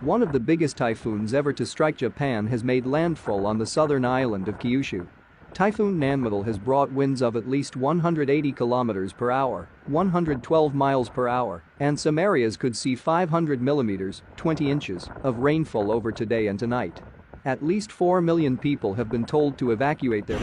One of the biggest typhoons ever to strike Japan has made landfall on the southern island of Kyushu. Typhoon Nanmadol has brought winds of at least 180 km per hour, 112 miles per hour, and some areas could see 500 millimeters, 20 inches, of rainfall over today and tonight. At least 4 million people have been told to evacuate their